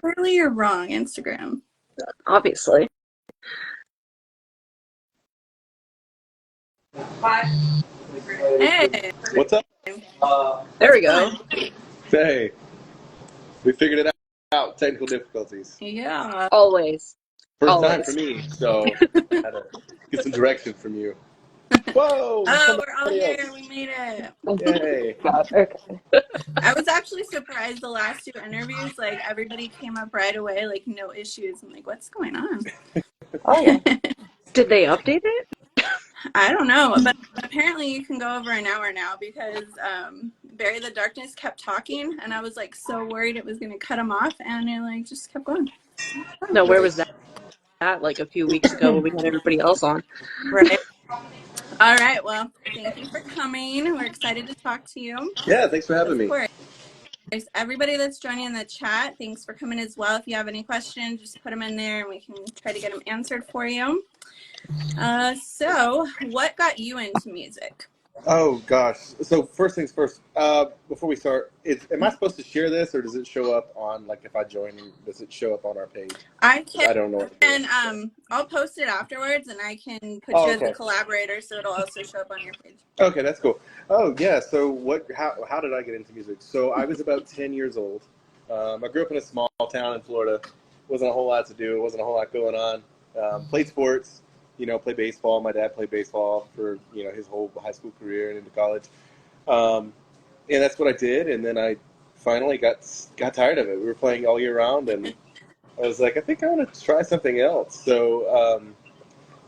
Clearly you're wrong, Instagram. Obviously. Hey. What's up? There we go. Hey, we figured it out. Technical difficulties. Yeah. Always. First time Always. for me, so I had to get some direction from you. Whoa! Oh, we're all somebody here. else. We made it. Yay! Gosh, okay. I was actually surprised the last 2 interviews, like everybody came up right away, like no issues. I'm like, what's going on? Oh, yeah. Did they update it? I don't know, but apparently you can go over an hour now because Bury the Darkness kept talking, and I was like so worried it was going to cut him off, and it like just kept going. No, where was that? Like a few weeks ago when we had everybody else on. Right. All right. Well, thank you for coming. We're excited to talk to you. Yeah, thanks for having Of me. course. Everybody that's joining in the chat, thanks for coming as well. If you have any questions, just put them in there and we can try to get them answered for you. So what got you into music? Oh gosh! So first things first. Before we start, am I supposed to share this, or does it show up on if I join? Does it show up on our page? I I don't know. What can. I'll post it afterwards, and I can put you as the collaborator, so it'll also show up on your page. Okay, that's cool. Oh yeah. So how did I get into music? So I was about 10 years old. I grew up in a small town in Florida. Wasn't a whole lot to do. Wasn't a whole lot going on. Played sports. Played baseball. My dad played baseball for his whole high school career and into college. And that's what I did. And then I finally got tired of it. We were playing all year round, and I was like, I think I want to try something else. So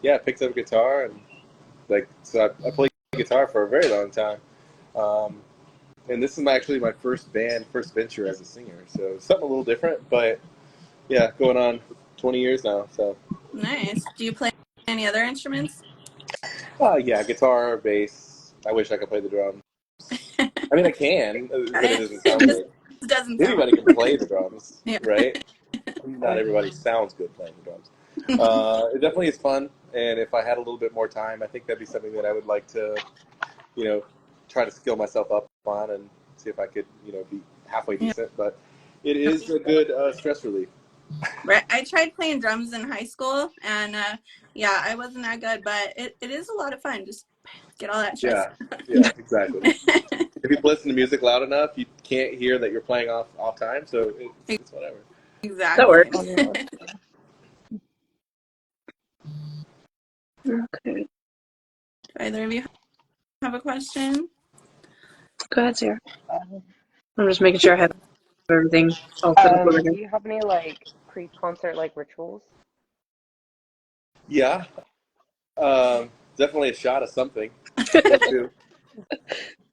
I picked up a guitar, and I played guitar for a very long time. And this is actually my first venture as a singer. So something a little different, but yeah, going on 20 years now. So nice. Do you play any other instruments? Yeah, guitar, bass. I wish I could play the drums. I mean, I can, but it doesn't sound good. Anybody can play the drums, right? Not everybody sounds good playing the drums. It definitely is fun, and if I had a little bit more time, I think that'd be something that I would like to, try to skill myself up on and see if I could, be halfway decent. But it is a good stress relief. Right. I tried playing drums in high school, and I wasn't that good, but it is a lot of fun. Just get all that stress. Yeah, exactly. If you listen to music loud enough, you can't hear that you're playing off time, so it's whatever. Exactly. That works. Okay. Do either of you have a question? Go ahead, Sarah. I'm just making sure I have everything. Do you have any pre-concert rituals? Yeah, definitely a shot of something.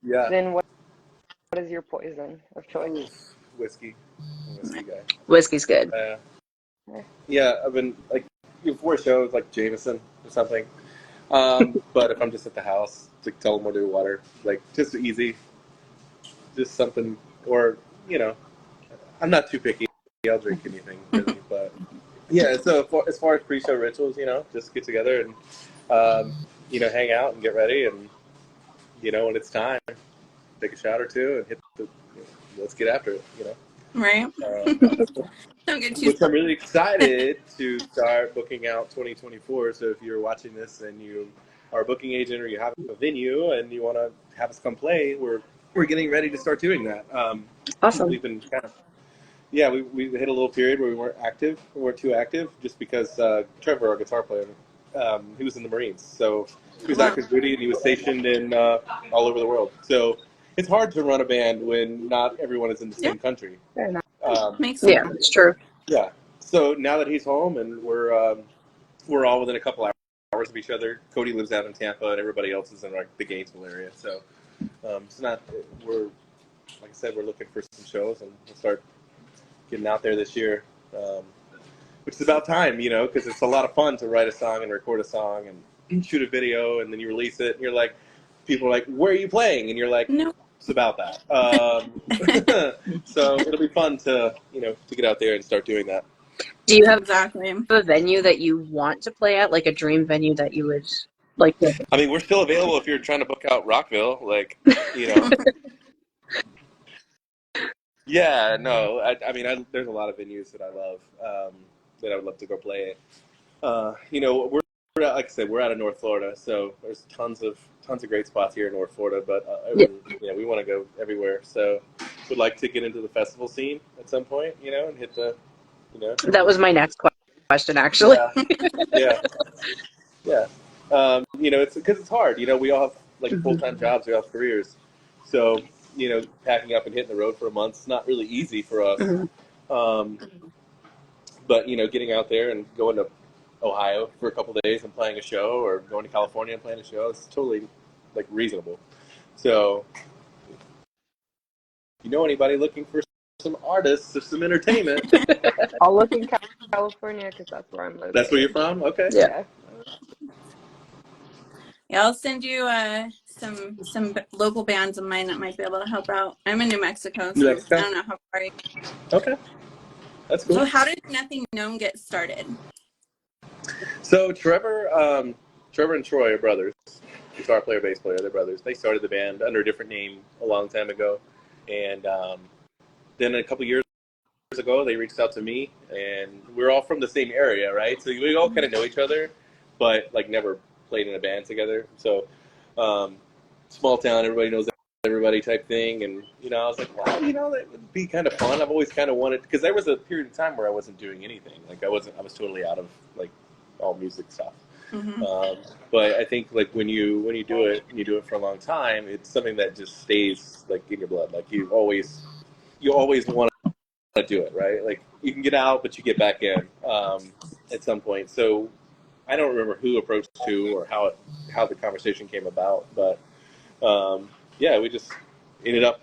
Yeah. Then what is your poison of choice? Whiskey. I'm a whiskey guy. Whiskey's good. Yeah, I've been before shows Jameson or something. But if I'm just at the house, tell them what to do water, just easy, just something, or I'm not too picky. I'll drink anything, really, but yeah. So as far as pre-show rituals, just get together and hang out and get ready, and when it's time, take a shot or two and let's get after it. Right. Don't get too. Which I'm really excited to start booking out 2024. So if you're watching this and you are a booking agent or you have a venue and you want to have us come play, we're getting ready to start doing that. Awesome. We've been we hit a little period where we weren't too active, just because Trevor, our guitar player, he was in the Marines, so he was active duty and he was stationed in all over the world. So it's hard to run a band when not everyone is in the same country. Fair enough. Makes sense. Yeah, it's true. Yeah. So now that he's home and we're all within a couple hours of each other. Cody lives out in Tampa, and everybody else is in the Gainesville area. So it's not. We're like I said, we're looking for some shows, and we'll start getting out there this year, which is about time, because it's a lot of fun to write a song and record a song and shoot a video, and then you release it, and you're like, people are like, "Where are you playing?" And you're like, "No." It's about that. So it'll be fun to get out there and start doing that. Do you have exactly a venue that you want to play at, like a dream venue that you would like to? I mean, we're still available if you're trying to book out Rockville, Yeah, no, I mean, there's a lot of venues that I love, that I would love to go play at. Like I said, we're out of North Florida, so there's tons of great spots here in North Florida. But Yeah. we want to go everywhere. So would like to get into the festival scene at some point, and hit the, That was my next question, actually. yeah, yeah. It's because it's hard. We all have like full-time jobs, we all have careers, so packing up and hitting the road for a month's not really easy for us. Mhm. Um, but getting out there and going to Ohio for a couple of days and playing a show, or going to California and playing a show, it's totally like reasonable. So, anybody looking for some artists or some entertainment? I'll look in California because that's where I'm located. That's where you're from? Okay. Yeah. Yeah, I'll send you some local bands of mine that might be able to help out. I'm in New Mexico, New so Mexico? I don't know how far. Okay. That's cool. So how did Nothing Known get started? So Trevor and Troy are brothers. Guitar player, bass player, they're brothers. They started the band under a different name a long time ago, and then a couple years ago they reached out to me, and we're all from the same area, right? So we all kind of know each other, but like never played in a band together. So small town, everybody knows everybody type thing, and I was like, well, that would be kind of fun. I've always kind of wanted, because there was a period of time where I wasn't doing anything. Like I was totally out of like all music stuff. Mm-hmm. But I think like when you do it and you do it for a long time, it's something that just stays like in your blood. Like you always want to do it, right? Like you can get out, but you get back in at some point. So I don't remember who approached who or how the conversation came about, but we just ended up,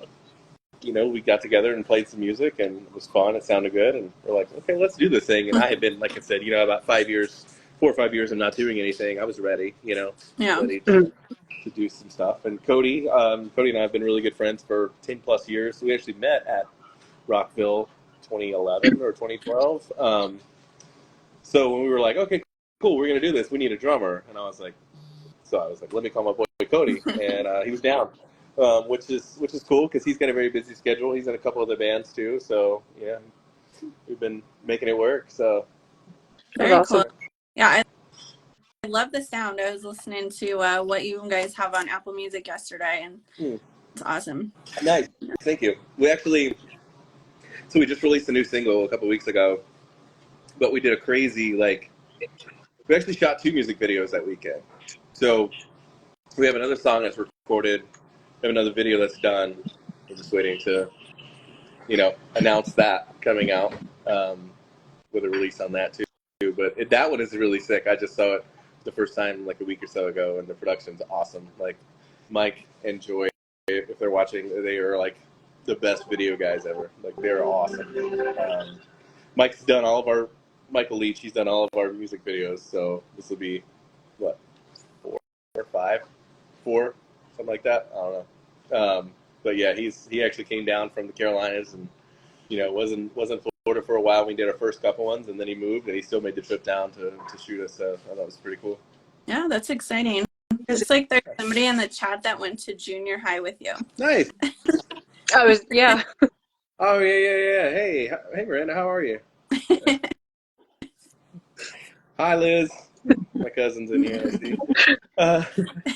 we got together and played some music, and it was fun. It sounded good, and we're like, okay, let's do this thing. And I had been, like I said, about 4 or 5 years of not doing anything. I was ready, ready to do some stuff. And Cody and I have been really good friends for 10 plus years. We actually met at Rockville 2011 or 2012. So when we were like, okay, cool, we're going to do this, we need a drummer. And I was like, let me call my boy Cody. And he was down, which is cool because he's got a very busy schedule. He's in a couple other bands too. So, yeah, we've been making it work. So Very awesome. cool. Yeah, I love the sound. I was listening to what you guys have on Apple Music yesterday, and it's awesome. Nice. Thank you. We just released a new single a couple weeks ago, but we did a crazy, we actually shot 2 music videos that weekend. So we have another song that's recorded. We have another video that's done. We're just waiting to, announce that coming out with a release on that too. But that one is really sick. I just saw it the first time like a week or so ago, and the production's awesome. Like Mike and Joy, if they're watching, they are like the best video guys ever. Like they're awesome. Mike's done Michael Leach, he's done all of our music videos, so this will be, 4 or 5? 4, something like that. I don't know. But yeah, he actually came down from the Carolinas and, wasn't Florida for a while. We did our first couple ones, and then he moved, and he still made the trip down to shoot us. So I thought that was pretty cool. Yeah, that's exciting. It's like there's somebody in the chat that went to junior high with you. Nice. Yeah. Oh, yeah. Hey, Miranda, how are you? Hi, Liz. My cousin's in here. I see.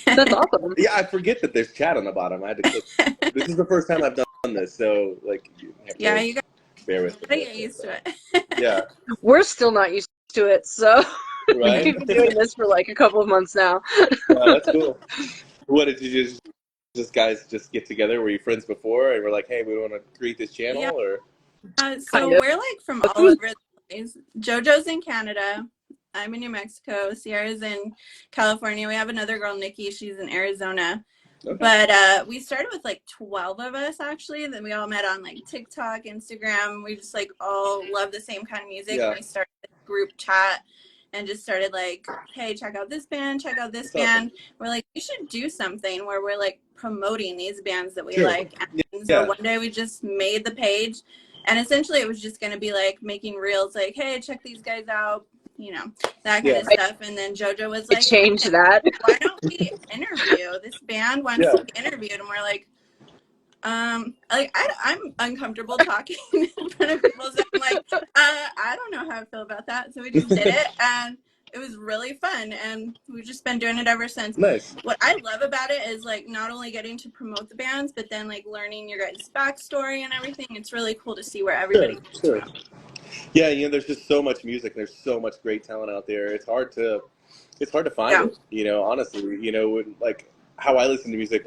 That's awesome. Yeah, I forget that there's chat on the bottom. I had to click. This is the first time I've done this, so you have to you got bear with me. to get used to it. Yeah. We're still not used to it, so Right? we've been doing this for like a couple of months now. That's cool. What did you just guys just get together? Were you friends before, and we're like, hey, we want to create this channel, Yeah. or? So we're like from all over the place. JoJo's in Canada. I'm in New Mexico. Sierra's in California. We have another girl, Nikki. She's in Arizona. Okay. But we started with like 12 of us actually. Then we all met on like TikTok, Instagram. We just like all love the same kind of music. Yeah. And we started a group chat and just started like, hey, check out this band, check out this band. We're like, we should do something where we're like promoting these bands that we like. And so one day we just made the page, and essentially it was just going to be like making reels like, hey, check these guys out, that kind of stuff. And then JoJo was like, change that. Why don't we interview this band wants to be interviewed? And we're like, I'm uncomfortable talking in front of people, so I'm like, I don't know how I feel about that. So we just did it, and it was really fun, and we've just been doing it ever since. Nice. What I love about it is like not only getting to promote the bands, but then like learning your guys' backstory and everything. It's really cool to see where everybody. Sure. Yeah, you know, there's just so much music. There's so much great talent out there. It's hard to find Yeah. it. You know, honestly, you know, like how I listen to music,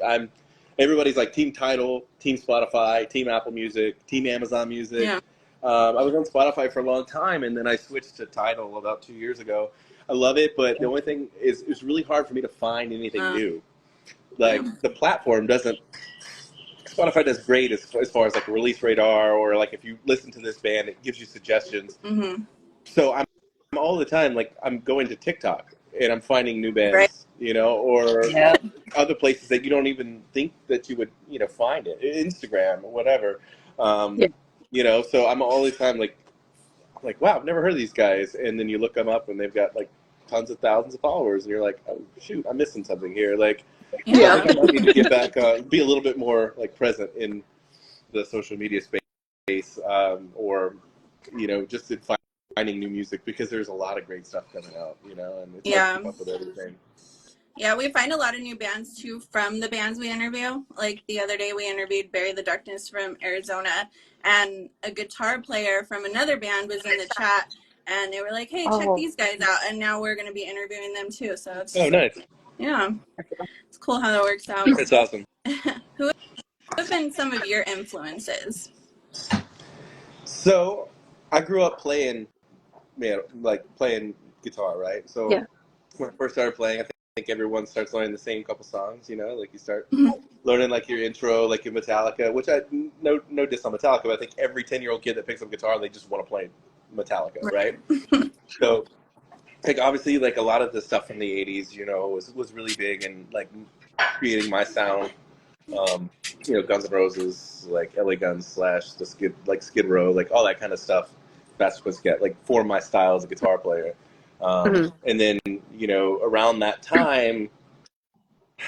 everybody's like Team Tidal, Team Spotify, Team Apple Music, Team Amazon Music. Yeah. I was on Spotify for a long time, and then I switched to Tidal about 2 years ago. I love it, but the only thing is it's really hard for me to find anything new. Like the platform doesn't. Spotify does great as far as like release radar, or like if you listen to this band, it gives you suggestions. Mm-hmm. So I'm all the time like I'm going to TikTok and I'm finding new bands, Right. you know, or Yeah. other places that you don't even think that you would, you know, find it, Instagram or whatever. Yeah. You know, so I'm all the time like, wow, I've never heard of these guys, and then you look them up and they've got like tons of thousands of followers, and you're like, oh shoot, I'm missing something here. Like, Yeah. I think I might need to get back, be a little bit more like present in the social media space, or you know, just in finding new music, because there's a lot of great stuff coming out, you know, and it's hard to keep up with everything. Yeah, we find a lot of new bands too from the bands we interview. Like the other day, we interviewed Bury the Darkness from Arizona, and a guitar player from another band was in the chat, and they were like, "Hey, check these guys out!" And now we're going to be interviewing them too. So it's Nice. Yeah, it's cool how that works out. It's awesome. Who have been some of your influences? So I grew up playing guitar, right? So Yeah. when I first started playing, I think everyone starts learning the same couple songs, you know, like you start learning like your intro, like your Metallica, which no diss on Metallica, but I think every 10-year-old kid that picks up guitar, they just want to play Metallica, right? So like obviously like a lot of the stuff from the 80s, you know, was really big and like creating my sound. You know, Guns N' Roses, like LA Guns / the Skid Row, like all that kind of stuff. That's what's like formed my style as a guitar player. And then, you know, around that time,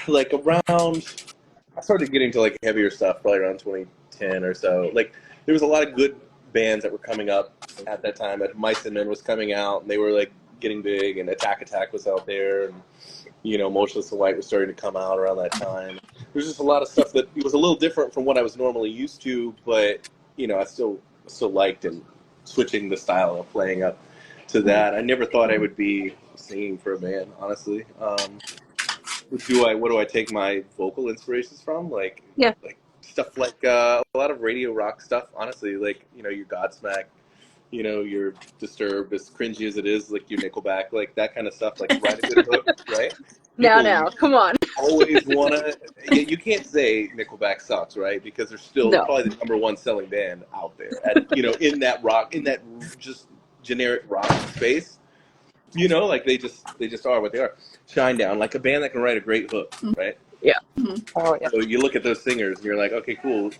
like I started getting to like heavier stuff probably around 2010 or so. Like there was a lot of good bands that were coming up at that time. Mice and Men was coming out, and they were like getting big, and Attack Attack was out there, and you know, Motionless in White was starting to come out around that time. There's just a lot of stuff that was a little different from what I was normally used to, but you know, I still liked, and switching the style of playing up to that. I never thought I would be singing for a band, honestly. What do I take my vocal inspirations from? Like stuff like a lot of radio rock stuff, honestly, like, you know, your Godsmack, you know, your Disturbed, as cringy as it is, like your Nickelback, like that kind of stuff, like write a good hook, right? Now, come on. Always want to, you can't say Nickelback sucks, right? Because they're still probably the #1 selling band out there, you know, in that just generic rock space. You know, like they just are what they are. Shinedown, like a band that can write a great hook, right? Yeah. Oh, yeah. So you look at those singers and you're like, okay, cool.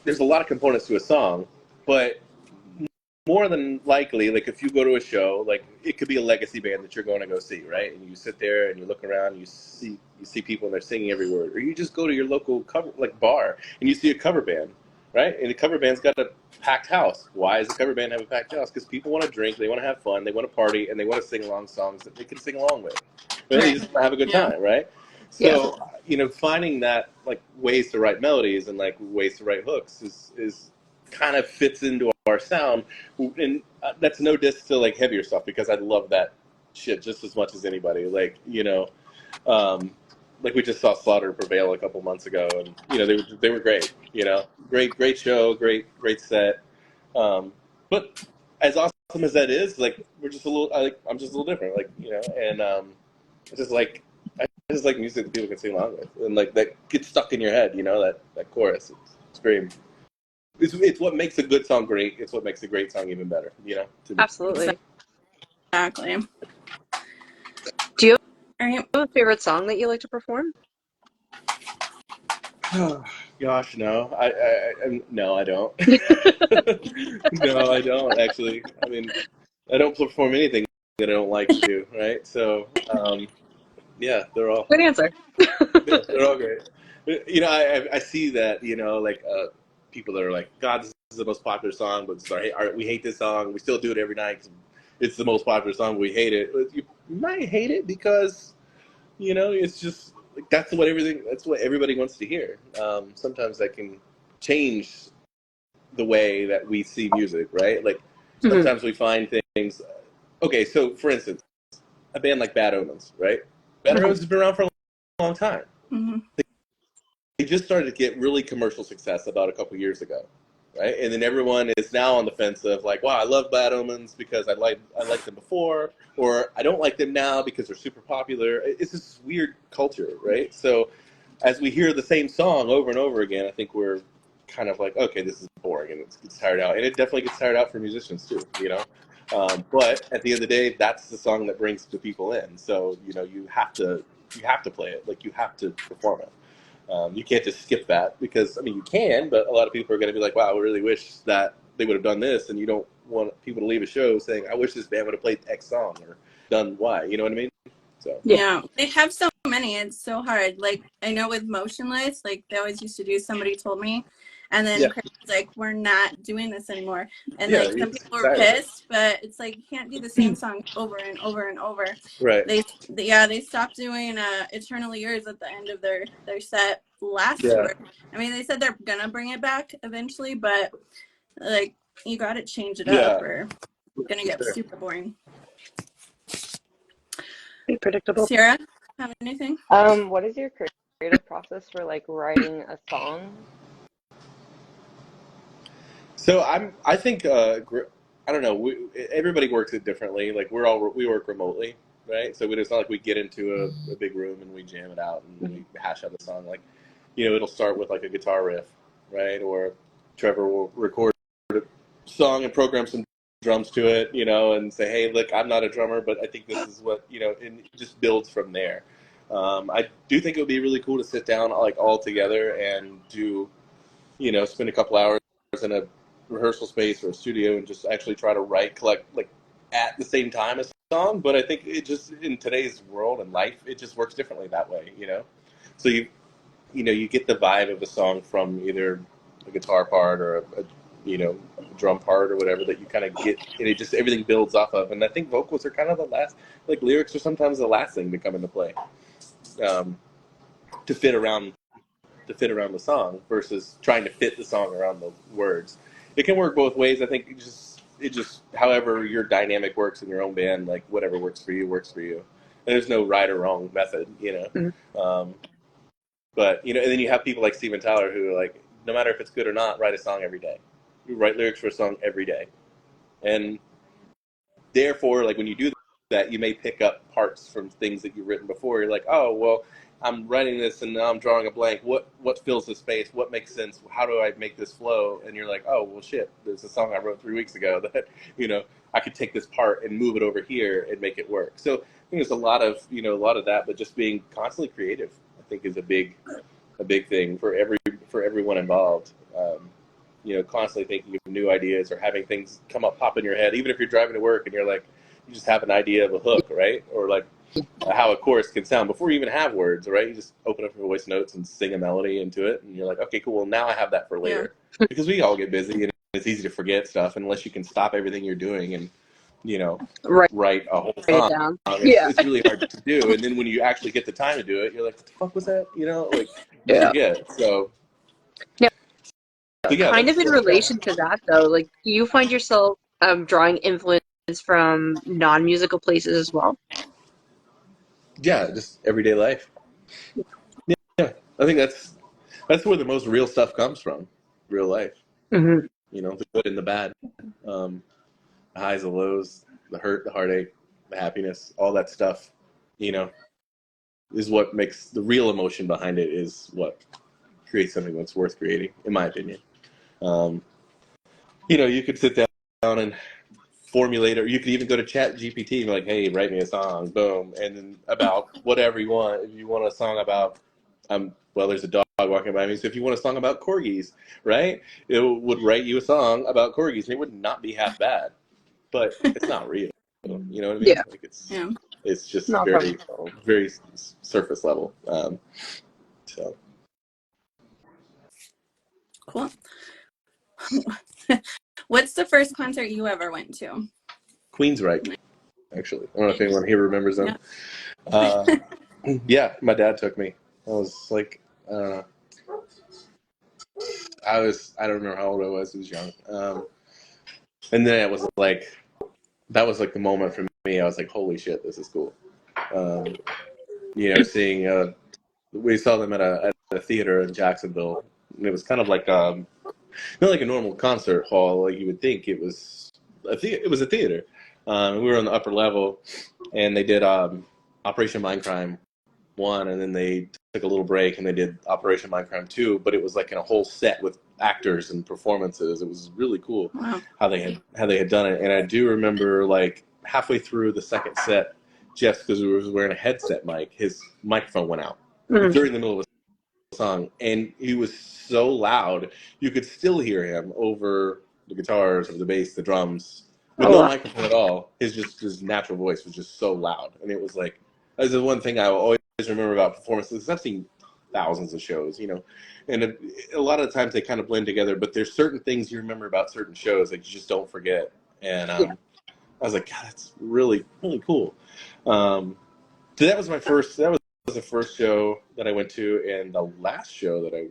There's a lot of components to a song, but more than likely, like if you go to a show, like it could be a legacy band that you're going to go see, right? And you sit there and you look around, and you see people and they're singing every word. Or you just go to your local bar and you see a cover band, right? And the cover band's got a packed house. Why does the cover band have a packed house? Because people want to drink, they want to have fun, they want to party, and they want to sing along songs that they can sing along with. They just want to have a good time, right? So, you know, finding that like ways to write melodies and like ways to write hooks is kind of fits into our sound, and that's no diss to like heavier stuff, because I love that shit just as much as anybody. Like, you know, like we just saw Slaughter Prevail a couple months ago, and you know they were great. You know, great show, great set. But as awesome as that is, like we're just a little, I'm just a little different. Like, you know, and I just like music that people can sing along with, and like that gets stuck in your head. You know, that chorus. It's very. It's what makes a good song great. It's what makes a great song even better, you know? Absolutely. Exactly. Do you have a favorite song that you like to perform? Gosh, no. No, I don't. No, I don't, actually. I mean, I don't perform anything that I don't like to do, right? So, yeah, they're all... Good answer. Yeah, they're all great. You know, I see that, you know, like people that are like, God, this is the most popular song, but sorry, we hate this song. We still do it every night 'cause it's the most popular song. We hate it. But you might hate it because, you know, it's just like that's what everybody wants to hear. Sometimes that can change the way that we see music, right? Like Mhm. sometimes we find things. Okay, so for instance, a band like Bad Omens, right? Bad Mhm. Omens has been around for a long time. Hmm. They just started to get really commercial success about a couple years ago, right? And then everyone is now on the fence of like, wow, I love Bad Omens because I liked them before, or I don't like them now because they're super popular. It's this weird culture, right? So as we hear the same song over and over again, I think we're kind of like, okay, this is boring, and it gets tired out, and it definitely gets tired out for musicians too, you know. But at the end of the day, that's the song that brings the people in. So you know, you have to play it, like you have to perform it. You can't just skip that because I mean you can, but a lot of people are going to be like, "Wow, I really wish that they would have done this," and you don't want people to leave a show saying, "I wish this band would have played X song or done Y." You know what I mean? So Yeah. Yeah, they have so many. It's so hard. Like I know with Motionless, like they always used to do Somebody Told Me, and then yeah, Chris was like, "We're not doing this anymore." And yeah, like some it's people were tired of it, pissed, but it's like you can't do the same song over and over and over. right? They stopped doing Eternally Yours at the end of their set last Yeah, tour. I mean, they said they're gonna bring it back eventually, but like you got to change it up yeah, or it's gonna for get sure. super boring. Be predictable. Sierra, have anything? What is your creative process for like writing a song? So I think I don't know. Everybody works it differently. Like we work remotely, right? So it's not like we get into a big room and we jam it out and we hash out a song. Like, you know, it'll start with like a guitar riff, right? Or Trevor will record a song and program some drums to it, you know, and say, hey, look, I'm not a drummer, but I think this is what, you know, and it just builds from there. I do think it would be really cool to sit down like all together and do, you know, spend a couple hours in a rehearsal space or a studio and just actually try to collect like at the same time as a song. But I think it just in today's world and life, it just works differently that way, you know. So you know you get the vibe of a song from either a guitar part or a you know drum part or whatever that you kind of get, and it just everything builds off of. And I think vocals are kind of the last, like lyrics are sometimes the last thing to come into play, um, to fit around the song versus trying to fit the song around the words. It can work both ways. I think it just however your dynamic works in your own band, like whatever works for you works for you. And there's no right or wrong method, you Mhm. know. But you know, and then you have people like Steven Tyler who are like, no matter if it's good or not, write a song every day. You write lyrics for a song every day, and therefore, like when you do that, you may pick up parts from things that you've written before. You're like, oh well, I'm writing this and now I'm drawing a blank. What fills the space? What makes sense? How do I make this flow? And you're like, oh well, shit. There's a song I wrote 3 weeks ago that you know I could take this part and move it over here and make it work. So I think there's a lot of a lot of that, but just being constantly creative, I think, is a big thing for everyone involved. You know, constantly thinking of new ideas or having things pop in your head, even if you're driving to work and you're like, you just have an idea of a hook, right? Or like how a chorus can sound before you even have words, right? You just open up your voice notes and sing a melody into it, and you're like, okay, cool. Well, now I have that for Yeah. later, because we all get busy and it's easy to forget stuff unless you can stop everything you're doing and you know Write write a whole it song. down. It's, Yeah. it's really hard to do, and then when you actually get the time to do it, you're like, what the fuck was that? You know, like you Yeah. forget. So Now, yeah, kind of in that's relation to that, though, like, do you find yourself drawing influence from non-musical places as well? yeah, just everyday life. Yeah, I think that's where the most real stuff comes from. Real life, Hmm. you know, the good and the bad, the highs, the lows, the hurt, the heartache, the happiness, all that stuff. You know, is what makes the real emotion behind it. Is what creates something that's worth creating, in my opinion. Um, you know, you could sit down and formulate, or you could even go to Chat GPT and be like, "Hey, write me a song," boom, and then about whatever you want. If you want a song about, well, there's a dog walking by me, so if you want a song about corgis, right, it would write you a song about corgis, and it would not be half bad, but it's not real. You know what I mean? Yeah. Like Yeah. it's just Not from very, very surface level. So Cool. What's the first concert you ever went to? Queensryche, actually. I don't know if anyone here remembers them. Yeah. Yeah, my dad took me. I was like, I don't know. I don't remember how old I was. I was young. And then it was like, that was like the moment for me. I was like, holy shit, this is cool. Seeing, we saw them at a theater in Jacksonville. And it was kind of like, not like a normal concert hall like you would think. It was it was a theater. We were on the upper level, and they did Operation Mindcrime 1, and then they took a little break and they did Operation Mindcrime 2, but it was like in a whole set with actors and performances. It was really cool. Wow. how they had done it. And I do remember like halfway through the second set, Jeff, because he was wearing a headset mic, his microphone went out during the middle of a song, and he was so loud you could still hear him over the guitars, over the bass, the drums, with no microphone at all. His natural voice was just so loud, and it was like, that's the one thing I always remember about performances. I've seen thousands of shows, and a lot of times they kind of blend together, but there's certain things you remember about certain shows that you just don't forget. And I was like, God, that's really, really cool. So that was the first show that I went to, and the last show that I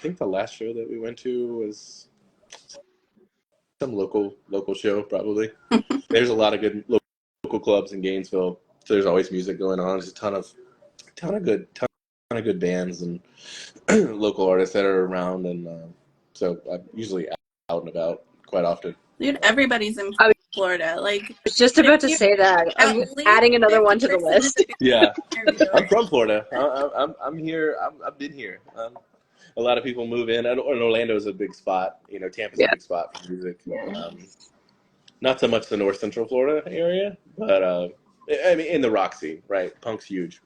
think the last show that we went to was some local show, probably. There's a lot of good local clubs in Gainesville, so there's always music going on. There's a ton of good bands and local artists that are around, and so I'm usually out and about quite often. Dude, everybody's in Florida. Like, I was just about to say that. I'm adding another one to the list. Yeah, I'm from Florida. I'm here. I've been here. A lot of people move in. And Orlando's a big spot. Tampa's a big spot for music. Not so much the North Central Florida area, but I mean in the rock scene, right? Punk's huge.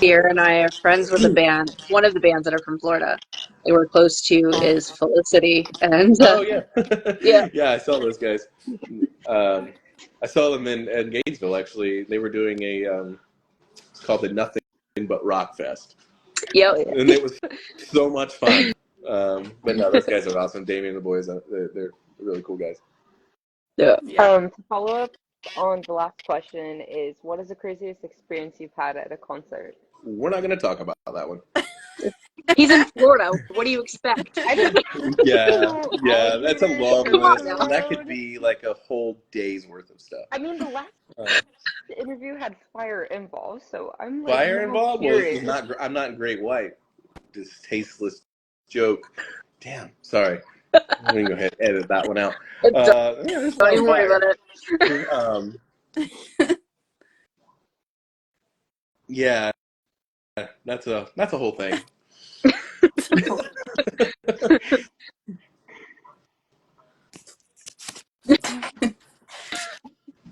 Here and I are friends with a band. One of the bands that are from Florida. They were close to is Felicity, and yeah, I saw those guys. I saw them in Gainesville actually. They were doing it's called the Nothing But Rock Fest. Yep, and it was so much fun. But no, those guys are awesome. Damien and the boys, they're really cool guys. Yeah. To follow up on the last question is, what is the craziest experience you've had at a concert? We're not going to talk about that one. He's in Florida. What do you expect? Yeah, that's a long list. That could be like a whole day's worth of stuff. I mean, the last interview had fire involved, so I'm like, fire involved? Curious. Well, I'm not Great White. This tasteless joke. Damn, sorry. I'm going to go ahead and edit that one out. Don't even worry about it. Yeah, that's a whole thing.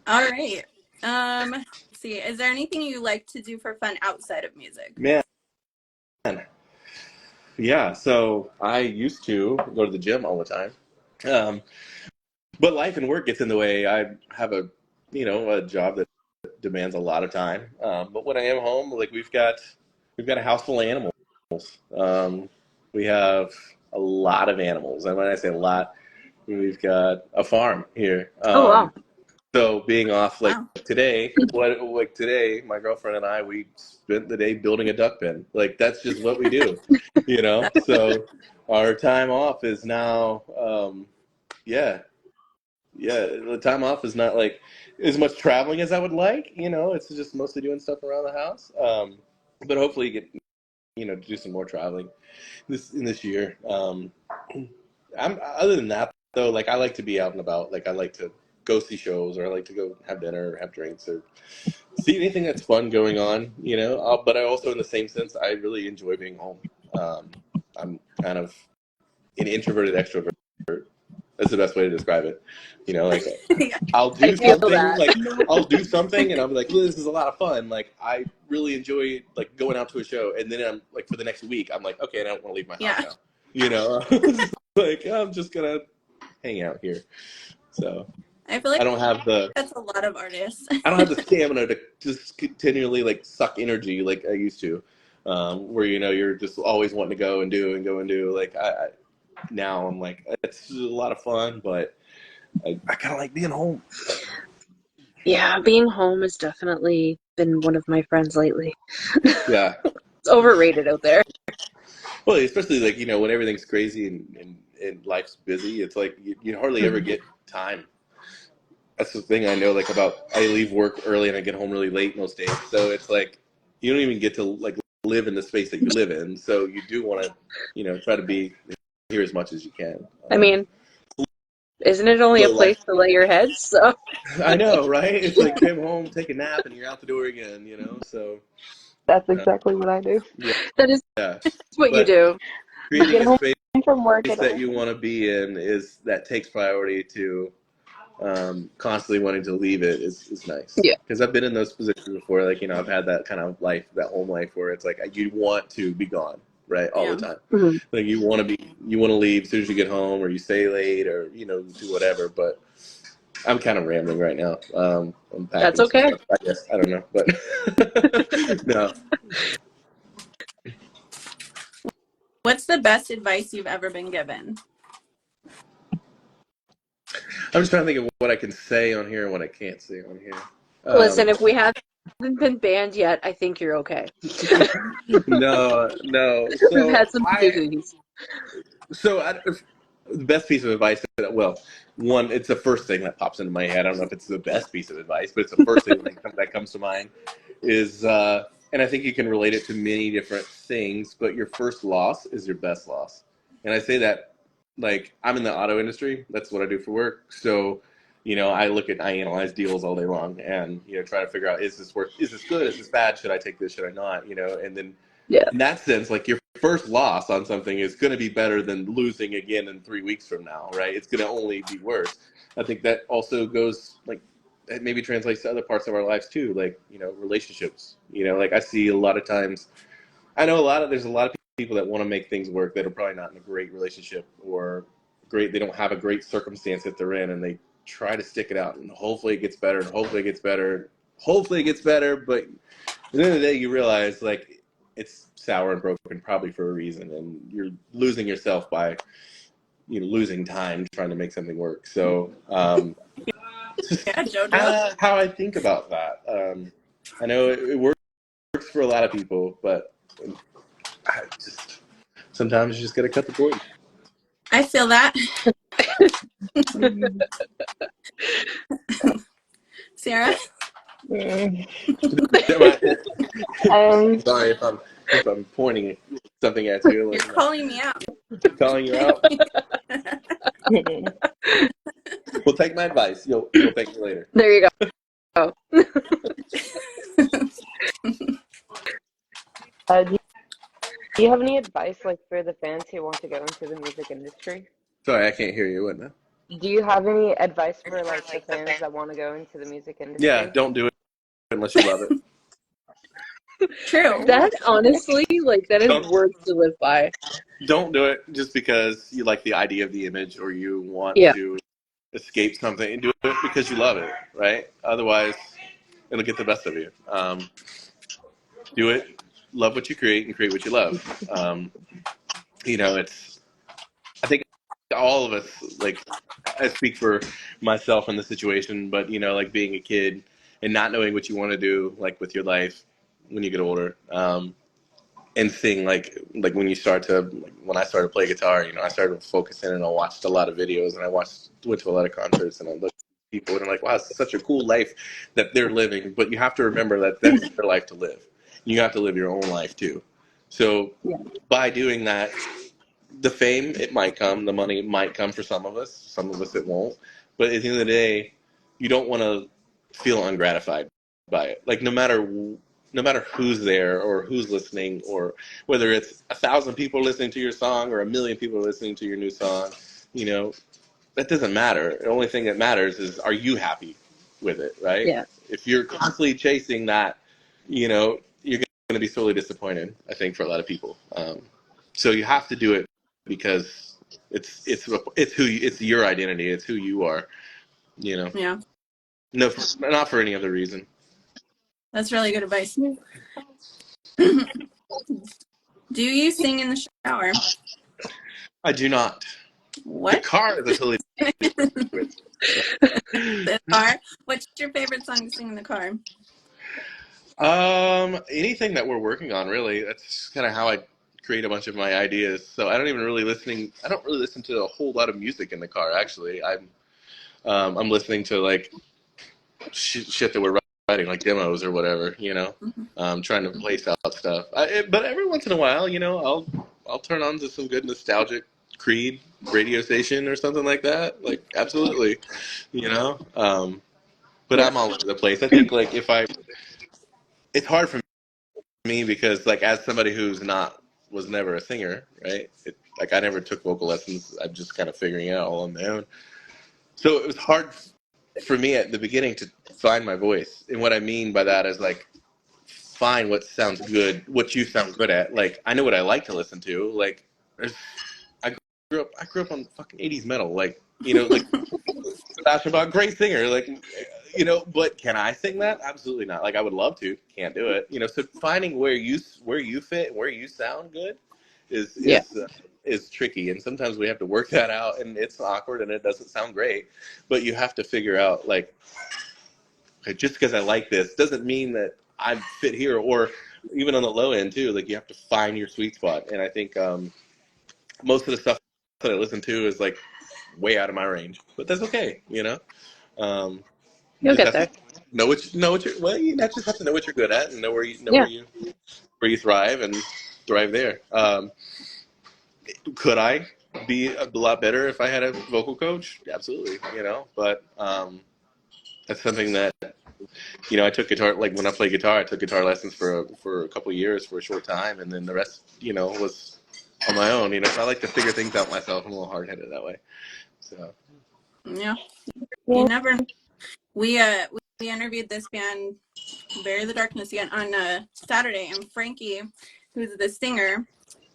All right. Let's see, is there anything you like to do for fun outside of music? Man. Yeah, so I used to go to the gym all the time. But life and work gets in the way. I have a job that demands a lot of time. But when I am home, like we've got a house full of animals. We have a lot of animals. And when I say a lot, we've got a farm here. Wow. So being off today, my girlfriend and I, we spent the day building a duck pen. Like that's just what we do, So our time off is now, the time off is not like as much traveling as I would like. It's just mostly doing stuff around the house. But hopefully get to do some more traveling this year. Other than that though, like I like to be out and about. Like I like to go see shows, or I like to go have dinner or have drinks or see anything that's fun going on, but I also, in the same sense, I really enjoy being home. I'm kind of an introverted extrovert. That's the best way to describe it. Like I'll do something, I'll do something and I'll be like, well, this is a lot of fun. Like I really enjoy like going out to a show, and then I'm like, for the next week, I'm like, okay, I don't want to leave my house now. Like I'm just gonna hang out here. So I feel like I don't have that's a lot of artists. I don't have the stamina to just continually like suck energy like I used to. where you're just always wanting to go and do and go and do. Like now I'm like, it's a lot of fun, but I kind of like being home. Yeah, being home has definitely been one of my friends lately. Yeah. It's overrated out there. Well, especially like, when everything's crazy and life's busy, it's like you hardly ever get time. That's the thing I know, like, about, I leave work early and I get home really late most days. So it's like, you don't even get to like live in the space that you live in. So you do want to, try to be here as much as you can. I mean, isn't it only a Little place life. to lay your head? So I know, right? It's like come home, take a nap, and you're out the door again, So That's exactly what I do. that is yeah, what you but do. creating Get a home space from work at that you want to be in that takes priority to constantly wanting to leave it is nice. Yeah. Because I've been in those positions before. Like, I've had that kind of life, that home life, where it's like you want to be gone, right, all the time. Mhm. Like you want to leave as soon as you get home, or you stay late, or do whatever. But I'm kind of rambling right now. I'm packing That's okay. some stuff, I guess, I don't know, but no. What's the best advice you've ever been given? I'm just trying to think of what I can say on here and what I can't say on here. Listen, if we haven't been banned yet, I think you're okay. No. We've had some doohies. The best piece of advice, well, one, it's the first thing that pops into my head. I don't know if it's the best piece of advice, but it's the first thing that comes to mind is, and I think you can relate it to many different things, but your first loss is your best loss. And I say that, like, I'm in the auto industry. That's what I do for work. So, I analyze deals all day long and, try to figure out, is this good? Is this bad? Should I take this? Should I not? And then in that sense, like, your first loss on something is going to be better than losing again in 3 weeks from now, right? It's going to only be worse. I think that also goes, like, it maybe translates to other parts of our lives too, like, relationships. Like, I see a lot of times, there's a lot of people that want to make things work that are probably not in a great relationship, or they don't have a great circumstance that they're in, and they try to stick it out, and hopefully it gets better, and hopefully it gets better, but at the end of the day, you realize, like, it's sour and broken probably for a reason, and you're losing yourself by, losing time trying to make something work. So, Yeah, JoJo. how I think about that. I know it works for a lot of people, but sometimes you just got to cut the cord. I feel that. Sarah? Sorry if I'm pointing something at you. You're calling me out. Calling you out. Well, take my advice. You'll thank me later. There you go. Do you have any advice, like, for the fans who want to go into the music industry? Sorry, I can't hear you. What now? Do you have any advice for, like, the fans that want to go into the music industry? Yeah, don't do it unless you love it. True. That honestly, like, that is words to live by. Don't do it just because you like the idea of the image, or you want to escape something, and do it because you love it, right? Otherwise, it'll get the best of you. Do it, love what you create, and create what you love. I think all of us, like, I speak for myself in the situation, but, like, being a kid and not knowing what you want to do, like, with your life when you get older, and seeing, like when you start to, like, when I started to play guitar, I started focusing, and I watched a lot of videos, and I went to a lot of concerts, and I looked at people, and I'm like, wow, it's such a cool life that they're living. But you have to remember that that's their life to live. You have to live your own life too. So by doing that, the fame, it might come, the money might come for some of us it won't. But at the end of the day, you don't want to feel ungratified by it. Like, no matter who's there, or who's listening, or whether it's 1,000 people listening to your song or 1,000,000 people listening to your new song, that doesn't matter. The only thing that matters is, are you happy with it, right? Yeah. If you're constantly chasing that, you're going to be sorely disappointed, I think, for a lot of people. So you have to do it because it's your identity. It's who you are, Yeah. No, not for any other reason. That's really good advice. Do you sing in the shower? I do not. The What? car is a totally The car? What's your favorite song to sing in the car? Anything that we're working on, really. That's kind of how I create a bunch of my ideas. So I don't really listen to a whole lot of music in the car. Actually, I'm listening to like shit that we're writing, like demos or whatever. Trying to place out stuff. But every once in a while, I'll turn on to some good nostalgic Creed radio station or something like that. Like absolutely, you know. But Yeah. I'm all over the place. I think like it's hard for me because like as somebody was never a singer, right? Like I never took vocal lessons. I'm just kind of figuring it out all on my own. So it was hard for me at the beginning to find my voice. And what I mean by that is like find what sounds good, what you sound good at. Like I know what I like to listen to. Like I grew up on fucking 80s metal. Like like Sebastian Bach, great singer. Like but can I sing that? Absolutely not. Like I would love to, can't do it. So finding where you fit, where you sound good, Yeah. is tricky, and sometimes we have to work that out, and it's awkward, and it doesn't sound great. But you have to figure out like, okay, just because I like this doesn't mean that I fit here, or even on the low end too. Like you have to find your sweet spot, and I think most of the stuff that I listen to is like way out of my range, but that's okay. Um, You'll just get have there. to know what you're well. You just have to know what you're good at and know Yeah. where you thrive and thrive there. Could I be a lot better if I had a vocal coach? Absolutely, But that's something that I took guitar. Like when I played guitar, I took guitar lessons for a couple of years for a short time, and then the rest, was on my own. So I like to figure things out myself. I'm a little hard headed that way. So Yeah. You never. We interviewed this band, Bury the Darkness, again on Saturday, and Frankie, who's the singer,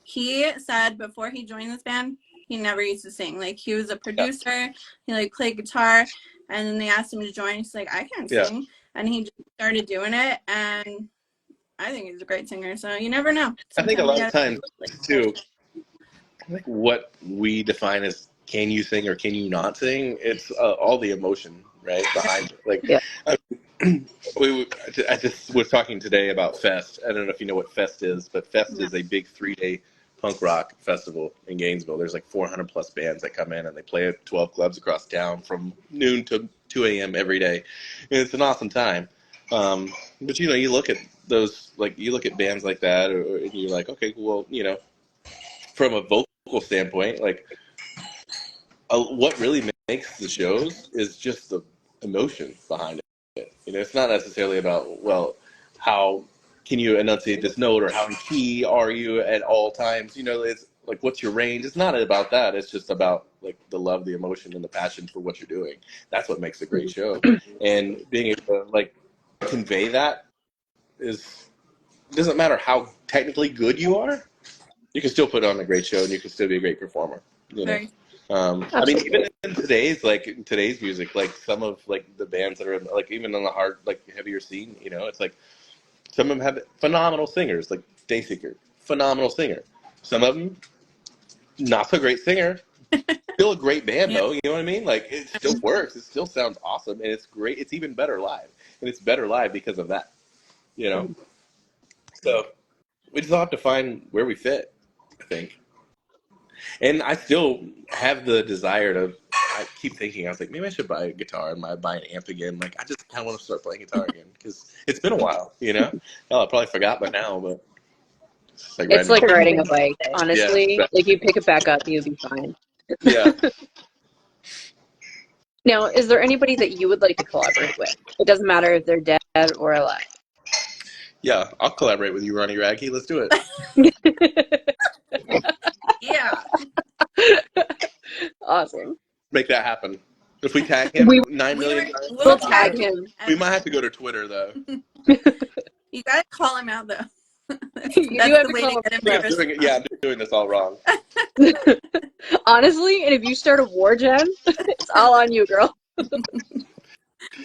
he said before he joined this band, he never used to sing. Like he was a producer, he like played guitar, and then they asked him to join. He's like, I can't sing, and he just started doing it, and I think he's a great singer. So you never know. I think a lot of times like, too, like what we define as can you sing or can you not sing, it's all the emotion right behind it. Like Yeah. I just was talking today about Fest. I don't know if you know what Fest is, but Fest is a big 3-day punk rock festival in Gainesville. There's like 400 plus bands that come in and they play at 12 clubs across town from noon to 2 a.m. every day. And it's an awesome time. But you look at those, like you look at bands like that, and you're like, okay, well, from a vocal standpoint, like what really makes the shows is just the emotion behind it. It's not necessarily about, well, how can you enunciate this note or how in key are you at all times. It's like, what's your range? It's not about that. It's just about like the love, the emotion, and the passion for what you're doing. That's what makes a great show. And being able to like convey that doesn't matter how technically good you are. You can still put on a great show and you can still be a great performer. Very. I mean, even in today's music, like some of like the bands that are like even on the hard, like heavier scene, it's like some of them have phenomenal singers, like Dayseeker, phenomenal singer. Some of them not so great singer, still a great band though. You know what I mean? Like it still works. It still sounds awesome, and it's great. It's even better live, and it's better live because of that. So we just all have to find where we fit, I think. And I still have the desire to. I keep thinking, I was like, maybe I should buy a guitar and buy an amp again. Like, I just kind of want to start playing guitar again because it's been a while, Hell, I probably forgot by now, but It's like riding a bike, honestly. Yeah. Like you pick it back up, you'll be fine. Yeah. Now, is there anybody that you would like to collaborate with? It doesn't matter if they're dead or alive. Yeah, I'll collaborate with you, Ronnie Radke. Let's do it. Yeah. Awesome. Make that happen. If we tag him 9 million times, We'll tag him. we might have to go to Twitter, though. You gotta call him out, though. That's the way to get him to I'm doing this all wrong. Honestly, and if you start a war, Jen, it's all on you, girl.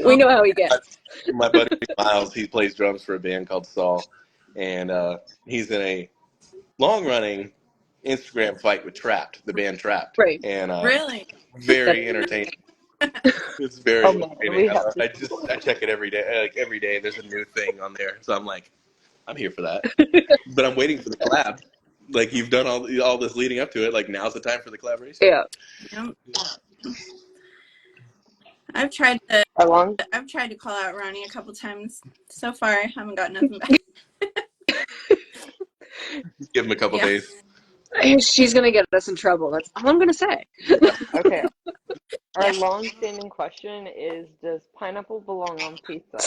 We know how he gets. My buddy Miles, he plays drums for a band called Saul. and he's in a long-running Instagram fight with Trapped, the band Trapped, Right. and Really? very entertaining. It's very Oh man, entertaining. we have to. I check it every day. Like every day, there's a new thing on there, so I'm like, I'm here for that. But I'm waiting for the collab. Like you've done all this leading up to it. Like now's the time for the collaboration. Yeah. Yep. I've tried to How long? call out Ronnie a couple times. So far, I haven't got nothing back. Give him a couple Yeah. days. She's gonna get us in trouble. That's all I'm gonna say. Okay. Our Yeah. long-standing question is: does pineapple belong on pizza?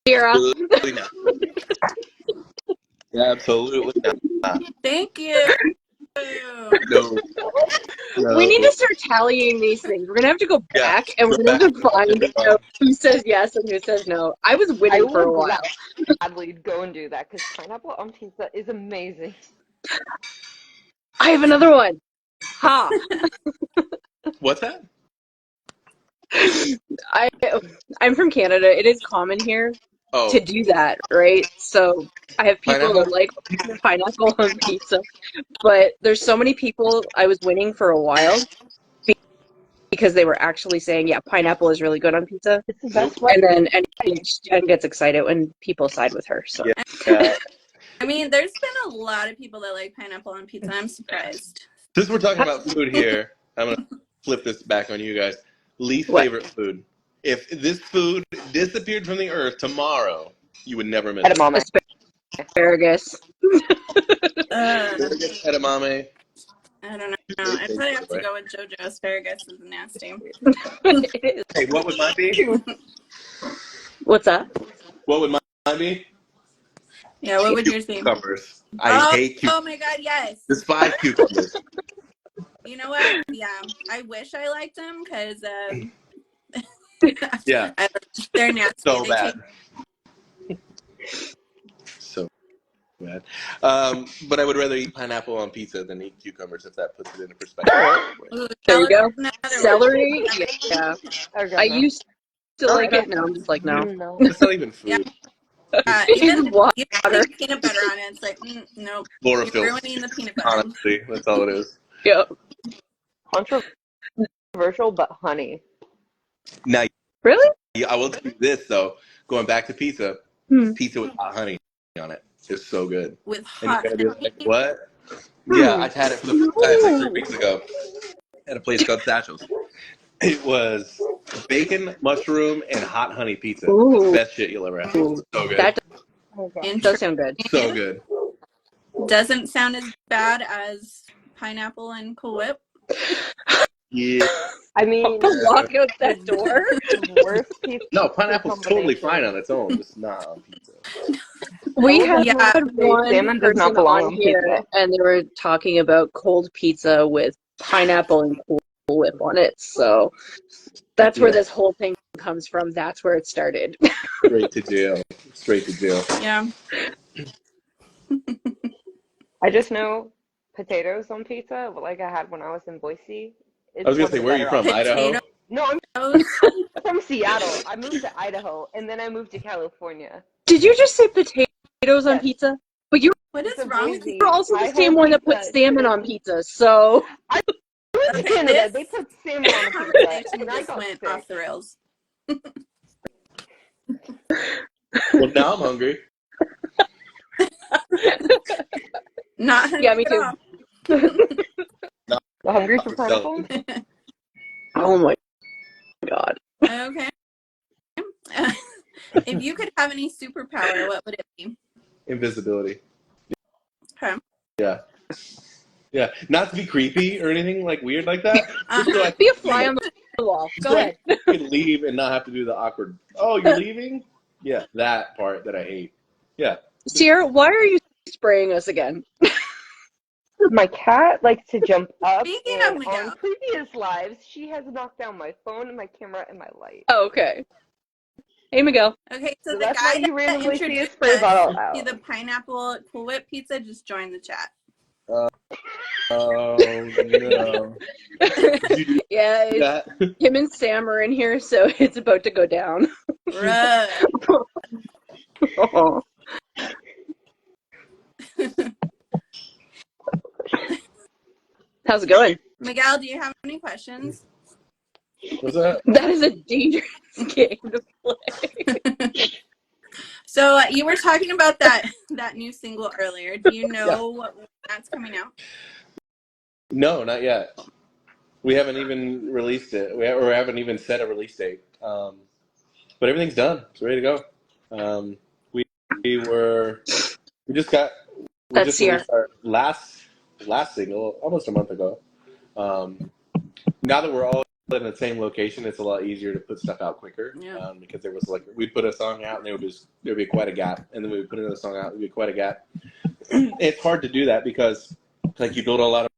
Sierra. Absolutely not. Absolutely not. Thank you. No. We need to start tallying these things. We're gonna have to go Yeah, back and we're go gonna have back. to find out who says yes and who says no. I was I winning for a will while. gladly go and do that because pineapple on pizza is amazing. I have another one. Ha! What's that? I'm from Canada. It is common here Oh, to do that, right? So I have people Pineapple? that like pineapple on pizza, but there's so many people I was winning for a while because they were actually saying, yeah, pineapple is really good on pizza. It's the best way. And then Jen gets excited when people side with her. So yeah. I mean, there's been a lot of people that like pineapple on pizza. I'm surprised. Since we're talking about food here, I'm gonna flip this back on you guys. Least What? favorite food. If this food disappeared from the earth tomorrow, you would never miss it. Edamame. asparagus. Edamame. I don't know. I'd probably have to go with JoJo. Asparagus is nasty. Hey, what would mine be? What's that? What would mine be? Yeah, what would yours be? Cucumbers. I hate cucumbers. Oh my god, yes. Despise cucumbers. You know what? Yeah, I wish I liked them because Yeah, they're nasty. so They bad. So bad. But I would rather eat pineapple on pizza than eat cucumbers, if that puts it into perspective. Ooh, There you go. another one. Celery? Yeah. Okay, I no. used to like it. Now I'm just like, no. No. It's not even food. Even Water. putting peanut butter on it, it's like, nope. You're Chlorophyll. ruining the peanut butter. Honestly, that's all it is. Yep. Controversial, but honey. Now, Really? I will tell you this though. Going back to pizza, pizza with hot honey on it is so good. With And hot you gotta be honey. like, what? Yeah, I had it for the first time like 3 weeks ago at a place called Satchel's. It was bacon, mushroom, and hot honey pizza. Ooh. Best shit you'll ever have. So good. That Okay. does sound good. So good. Doesn't sound as bad as pineapple and Cool Whip. Yeah. I mean, Walk out that door. worst pizza. No, pineapple's totally combination. fine on its own, just not on pizza. We had Yeah. one Salmon does not person belong on on here, pizza. and they were talking about cold pizza with pineapple and Cool Whip on it. So that's where this whole thing comes from. That's where it started. Straight to jail. Straight to jail. Yeah. I just know potatoes on pizza, like I had when I was in Boise. I was gonna say, where are you from? Idaho? No, I'm Those, from Seattle. I moved to Idaho, and then I moved to California. Did you just say potatoes on Yes. pizza? But you what is So wrong with Boise, you? were also the Idaho same one that put pizza. salmon on pizza. So I was in Okay, Canada. this They put salmon on a pizza, conversation and I just got went sick. off the rails. Well, now I'm hungry. Not Yeah, me at too. all. Hungry for pineapple? oh my god. Okay. If you could have any superpower, what would it be? Invisibility. Okay. Yeah. Yeah. Not to be creepy or anything like weird like that. Just so I Be a fly on the wall. Go ahead. can leave and not have to do the awkward. Oh, you're leaving? Yeah, that part that I hate. Yeah. Sierra, why are you spraying us again? My cat likes to jump up, Speaking and of Miguel. on previous lives, she has knocked down my phone, my camera, and my light. Oh, okay. Hey, Miguel. Okay, so So the that's why guy you that randomly see a introduced spray us bottle to out. the pineapple Cool Whip pizza just joined the chat. Oh no. Did you do Yeah, that? him and Sam are in here, so it's about to go down. Bruh. Oh. How's it going? Miguel, do you have any questions? What's that? That is a dangerous game to play. So you were talking about that new single earlier. Do you know when that's coming out? No, not yet. We haven't even released it. We haven't even set a release date. But everything's done. It's ready to go. We just That's released our last single almost a month ago. Now that we're all in the same location, it's a lot easier to put stuff out quicker. Yeah. Because there was we'd put a song out and there'd be quite a gap, and then we would put another song out, there'd be quite a gap. It's hard to do that because you build a lot of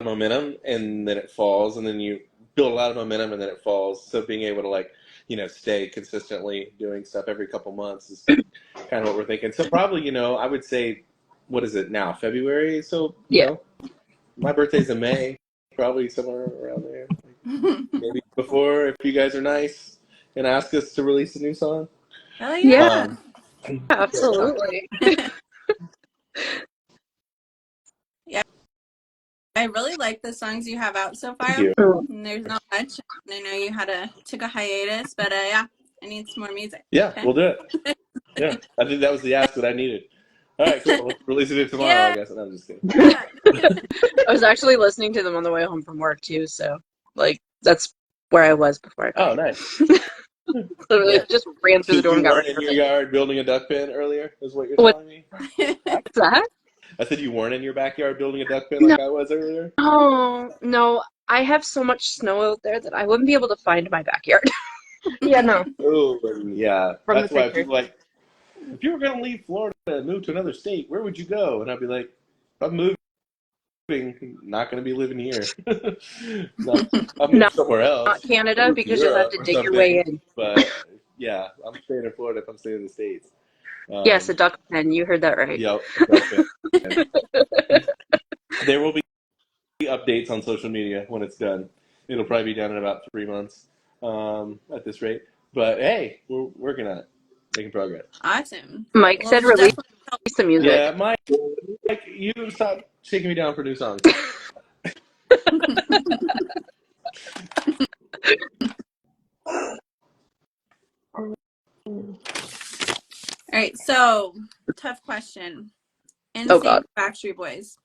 momentum and then it falls, and then you build a lot of momentum and then it falls. So being able to stay consistently doing stuff every couple months is kind of what we're thinking. So probably, I would say, what is it now? February? So my birthday's in May, probably somewhere around there. Maybe before, if you guys are nice and ask us to release a new song. Oh yeah. Absolutely. Yeah. I really like the songs you have out so far. Thank you. And there's not much. I know you took a hiatus, but yeah, I need some more music. Yeah, Okay. we'll do it. Yeah, I think that was the ask that I needed. All right, cool. We'll release it tomorrow, Yeah. I guess. No, I'm just kidding. I was actually listening to them on the way home from work too, so that's where I was before. Oh, nice. Literally just ran through the door You and got weren't ready in for your it. yard building a duck pen earlier, is what you're What? telling me? What's that? I said you weren't in your backyard building a duck pen like I was earlier? Oh, no. I have so much snow out there that I wouldn't be able to find my backyard. Yeah, no. Oh, yeah. From That's the why picture. people if you were going to leave Florida and move to another state, where would you go? And I'd be like, I'm moving. Not going to be living here. No, I'll move No, somewhere else. not Canada, Move to because you'll have Europe to or dig your something. way in. But yeah, I'm staying in Florida if I'm staying in the States. Yes, a duck pen. You heard that right. Yep. Okay. There will be updates on social media when it's done. It'll probably be done in about 3 months at this rate. But hey, we're working on it, making progress. Awesome. Mike Well, said we'll release definitely the music. Yeah, Mike, you stop shaking me down for new songs. All right, so tough question. Oh, God. Backstreet Boys.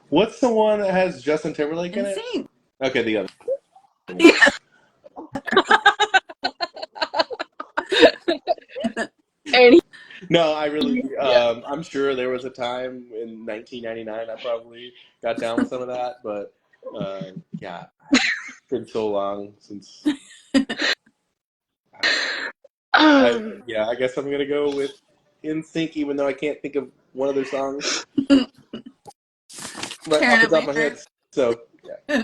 What's the one that has Justin Timberlake in it? NSYNC. Okay, the other. Yeah. And No, I really. I'm sure there was a time in 1999 I probably got down with some of that, but yeah, it's been so long since. I guess I'm gonna go with NSYNC, even though I can't think of one of their songs right off the top of my head. So yeah.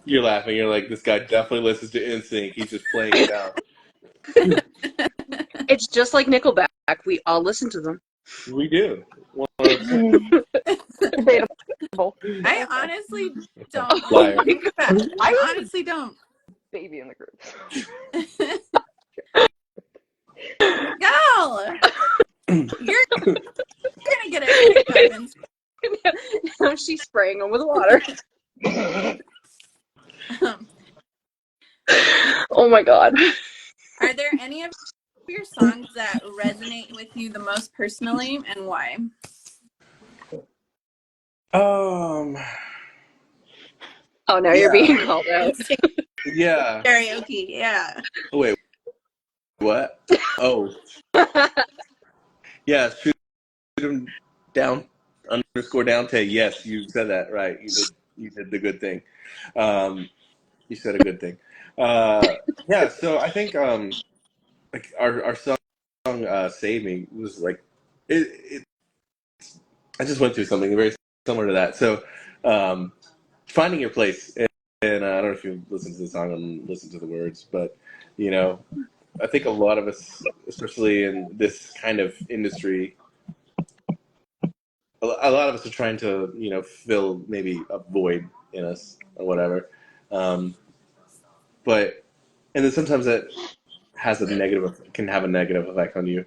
You're laughing. You're like, this guy definitely listens to NSYNC. He's just playing it down. it's just like Nickelback. We all listen to them. We do. 100%. Debatable. I honestly don't. Liar. I honestly don't. Baby in the group. Gal! You're gonna get it picked up. Now she's spraying them with water. Oh my God. Are there any of your songs that resonate with you the most personally, and why? Oh, now you're being called out. Yeah. Karaoke, yeah. Wait. What? Oh. Yeah. Shoot him down. _Dante. Yes, you said that right. You did the good thing. You said a good thing. Yeah. So I think like our song "Save Me" was like it. I just went through something very similar to that. So finding your place, and I don't know if you listen to the song and listen to the words, but I think a lot of us, especially in this kind of industry, a lot of us are trying to fill maybe a void in us or whatever. But and then sometimes that has a negative can have a negative effect on you.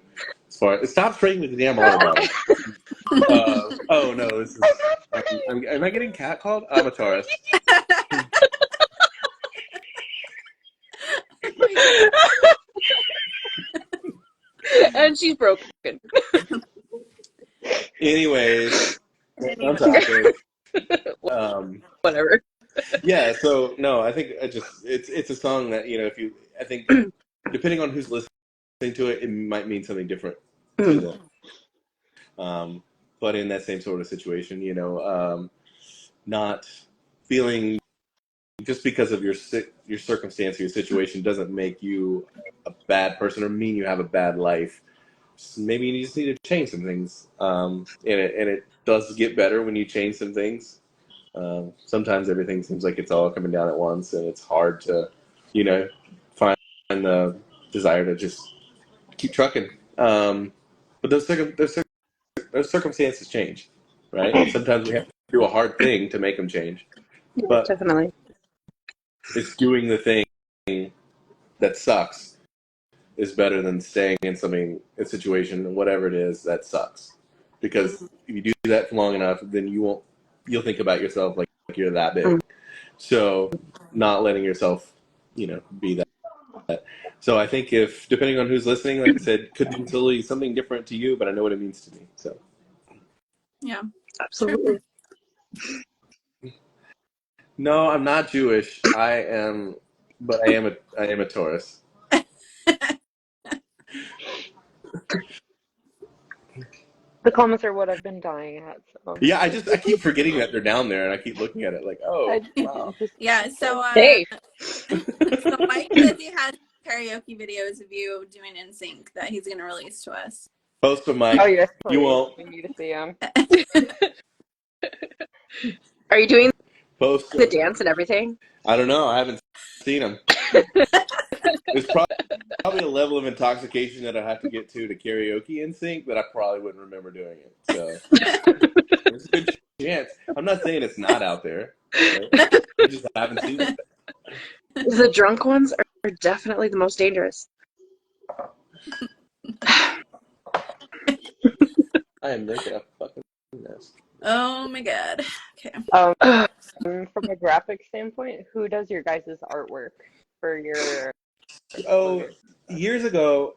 As far as stop spraying with the damn water bottle. Oh no, this is. Am I getting cat called? I'm a Taurus. And she's broken. Anyways, I'm talking. Whatever. Yeah, so no, I think it's a song that I think depending on who's listening to it, it might mean something different to them. But in that same sort of situation, not feeling just because of your circumstance or your situation doesn't make you a bad person or mean you have a bad life. Maybe you just need to change some things, and it does get better when you change some things. Sometimes everything seems like it's all coming down at once, and it's hard to, find the desire to just keep trucking. But those circumstances change, right? Sometimes we have to do a hard thing to make them change. But Definitely. it's doing the thing that sucks is better than staying in a situation, whatever it is, that sucks. Because if you do that for long enough, then you'll think about yourself like you're that big. So not letting yourself, be that. So I think depending on who's listening, like I said, could be totally something different to you, but I know what it means to me. So Yeah. Absolutely. no, I'm not Jewish. I am a Taurus. The comments are what I've been dying at. So. Yeah, I keep forgetting that they're down there, and I keep looking at it like, oh, wow. Yeah, so Hey. so Mike says he has karaoke videos of you doing NSYNC that he's gonna release to us. Post them, Mike. Oh yes, please. You won't. We need to see them. Are you doing Post the dance and everything? I don't know. I haven't seen them. There's probably a level of intoxication that I have to get to karaoke NSYNC that I probably wouldn't remember doing it. So there's a good chance. I'm not saying it's not out there. Right? I just haven't seen it. The drunk ones are definitely the most dangerous. I am making a fucking mess. Oh my god. Okay. From a graphic standpoint, who does your guys' artwork for your? Oh, years ago,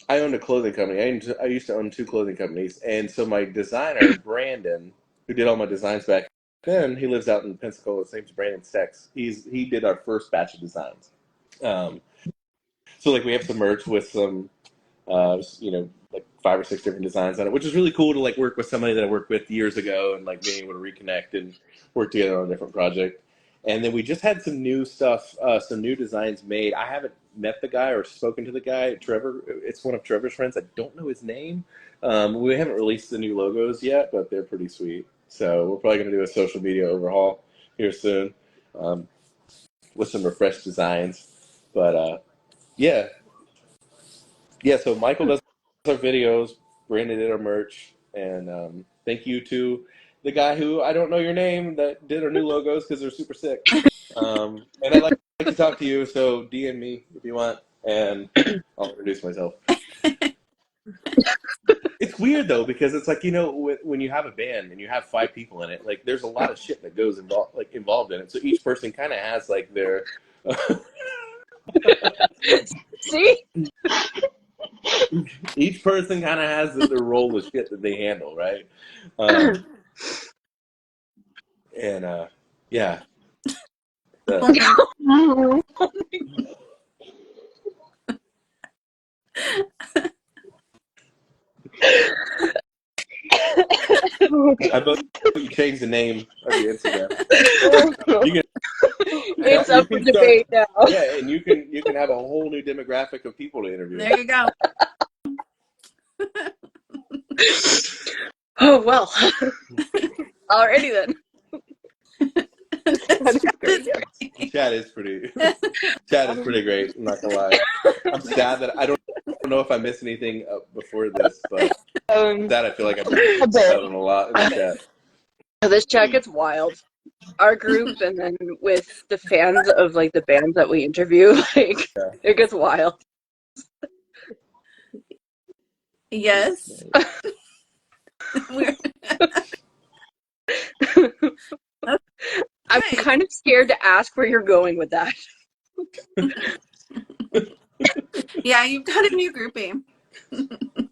I owned a clothing company. I used to own 2 clothing companies, and so my designer Brandon, who did all my designs back then, he lives out in Pensacola. His name's Brandon Stex. He did our first batch of designs. So like we have some merch with some, like 5 or 6 different designs on it, which is really cool to like work with somebody that I worked with years ago and like being able to reconnect and work together on a different project. And then we just had some new stuff, some new designs made. I haven't met the guy or spoken to the guy, Trevor. It's one of Trevor's friends. I don't know his name. We haven't released the new logos yet, but they're pretty sweet. So we're probably going to do a social media overhaul here soon with some refreshed designs. But yeah. So Michael does our videos, Brandon did our merch, and thank you to the guy who I don't know your name that did our new logos because they're super sick. And I'd like to talk to you, so DM me if you want, and I'll introduce myself. It's weird though because it's like when you have a band and you have 5 people in it, like there's a lot of shit that goes involved in it. So each person kind of has like their. See? Each person kind of has their role of shit that they handle, right? And yeah. I thought you changed the name of your Instagram. It's up for debate now. Yeah, and you can have a whole new demographic of people to interview. There you go. Oh well. Alrighty then. Chat is pretty great. I'm not gonna lie. I'm sad that I don't know if I missed anything before this, but that I feel like I've done a lot in the chat. This chat gets wild. our group and then with the fans of like the bands that we interview, like Yeah. it gets wild. Yes. We're I'm okay. kind of scared to ask where you're going with that. Yeah, you've got a new groupie.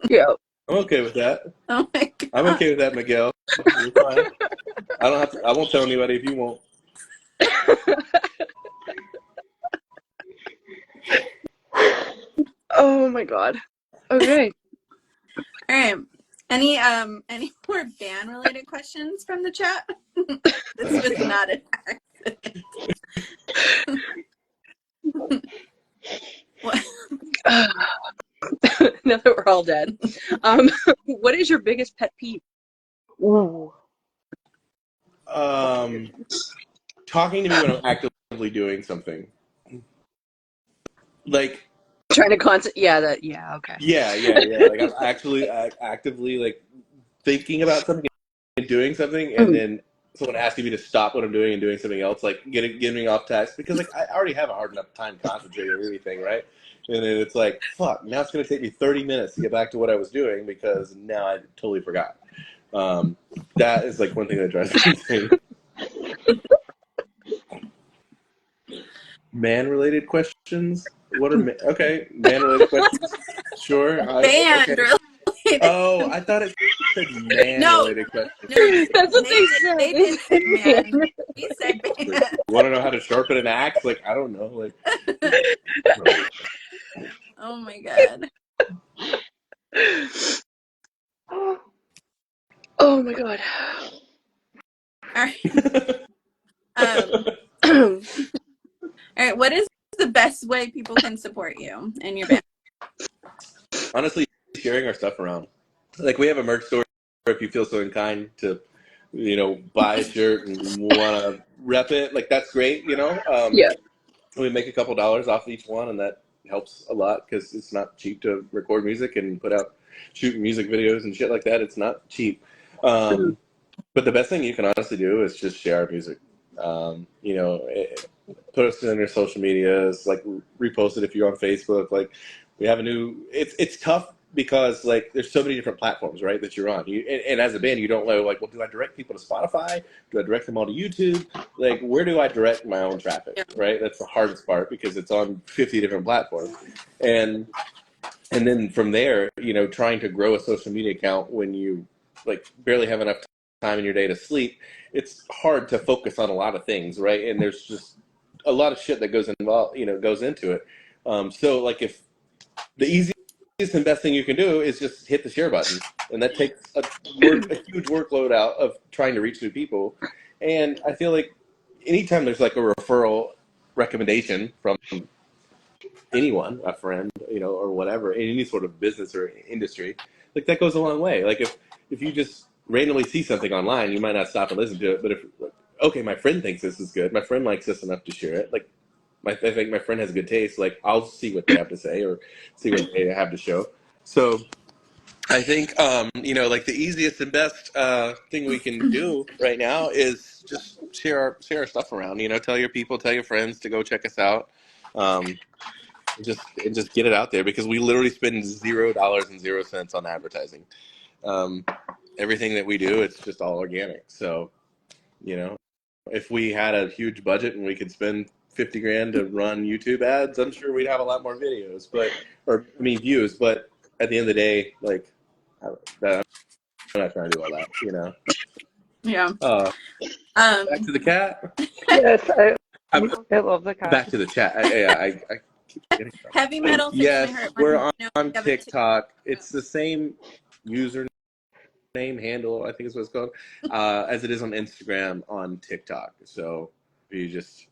Yeah. I'm okay with that. Oh my god. I'm okay with that, Miguel. You're fine. I don't have to. I won't tell anybody if you won't. Oh my god. Okay. All right. Any more band related questions from the chat? This was not an accident. What? Now that we're all dead. What is your biggest pet peeve? Ooh. Talking to me when I'm actively doing something. Like, Trying to okay. yeah. Like I'm actually actively like thinking about something and doing something, and then someone asking me to stop what I'm doing and doing something else, like getting me off task, because like I already have a hard enough time concentrating on anything, right? And then it's like, fuck, now it's going to take me 30 minutes to get back to what I was doing because now I totally forgot. That is like one thing that drives me insane. Man-related questions? What are okay? Man-related questions? Sure. Band Okay. related. Oh, I thought it said man-related questions. No, That's what they said. They did say man. He said band. You want to know how to sharpen an axe? Like, I don't know. Like, Oh my god. Oh my god. All right. All right. What is the best way people can support you and your band? honestly, sharing our stuff around. Like, we have a merch store. If you feel so inclined to, buy a shirt and want to rep it, like that's great. Yeah. We make a couple dollars off each one, and that helps a lot because it's not cheap to record music and shoot music videos and shit like that. It's not cheap. But the best thing you can honestly do is just share our music. Put us in your social medias, like repost it if you're on Facebook. Like, we have a new. It's tough because like there's so many different platforms, right, that you're on. And as a band, you don't know like, well, do I direct people to Spotify? Do I direct them all to YouTube? Like, where do I direct my own traffic? Right, that's the hardest part because it's on 50 different platforms, and then from there, trying to grow a social media account when you like barely have enough time in your day to sleep, it's hard to focus on a lot of things, right? And there's just a lot of shit that goes into it. So like, if the easiest and best thing you can do is just hit the share button, and that takes a huge workload out of trying to reach new people. And I feel like anytime there's like a referral recommendation from anyone, a friend, or whatever, in any sort of business or industry, like that goes a long way. Like, if you just randomly see something online, you might not stop and listen to it, but if, okay, my friend thinks this is good, my friend likes this enough to share it, like, I think my friend has good taste, like, I'll see what they have to say or see what they have to show. So I think, like the easiest and best thing we can do right now is just share our stuff around. Tell your people, tell your friends to go check us out. Just get it out there, because we literally spend $0.00 on advertising. Everything that we do, it's just all organic. So, if we had a huge budget and we could spend 50 grand to run YouTube ads, I'm sure we'd have a lot more views. But at the end of the day, like, I'm not trying to do all that. Yeah. Back to the cat. Yes, I love the cat. Back to the chat. I keep getting Heavy metal. Yes, we're on TikTok. It's the same username handle, I think is what it's called, as it is on Instagram, on TikTok. So you just,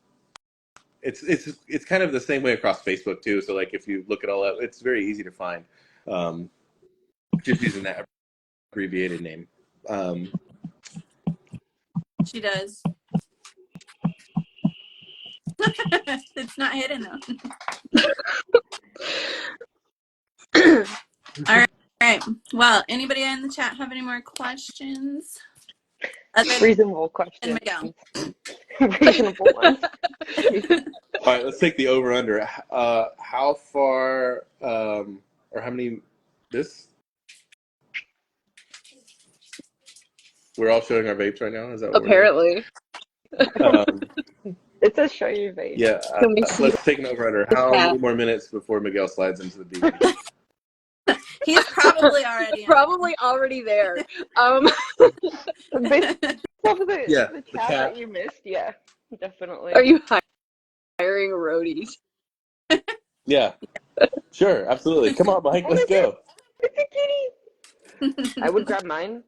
it's kind of the same way across Facebook too. So like, if you look at all that, it's very easy to find. Just using that abbreviated name. She does. It's not hidden though. All right. Well, anybody in the chat have any more questions? Other than Reasonable question. Miguel. Reasonable ones. All right, let's take the over under. How far or how many? This? We're all showing our vapes right now. Is that what Apparently. we're doing? It says show your face. Yeah. Can we see Let's take an over under. How many more minutes before Miguel slides into the DVD? He's probably already in. Probably already there. Based off of the Yeah, chat the cat. that you missed, yeah, definitely. Are you hiring roadies? Yeah. Sure. Absolutely. Come on, Mike. Let's go. It's a kitty. I would grab mine,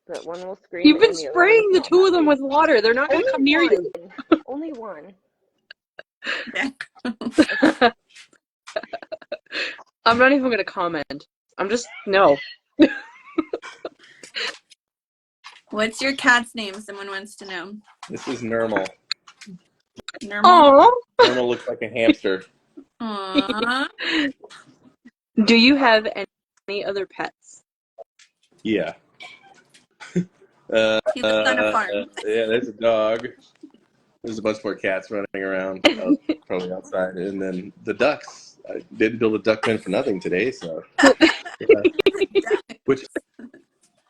but one will scream. You've been and the other spraying one the is not two of them happy. with water. They're not going to come near you. Only one. I'm not even going to comment. I'm just, no. What's your cat's name? Someone wants to know. This is Nermal. Normal. Aww. Nermal looks like a hamster. Aww. Do you have any other pets? He Yeah. lives on a farm. Yeah, there's a dog. There's a bunch more cats running around, probably outside. And then the ducks. I didn't build a duck pen for nothing today, so. Yeah. Which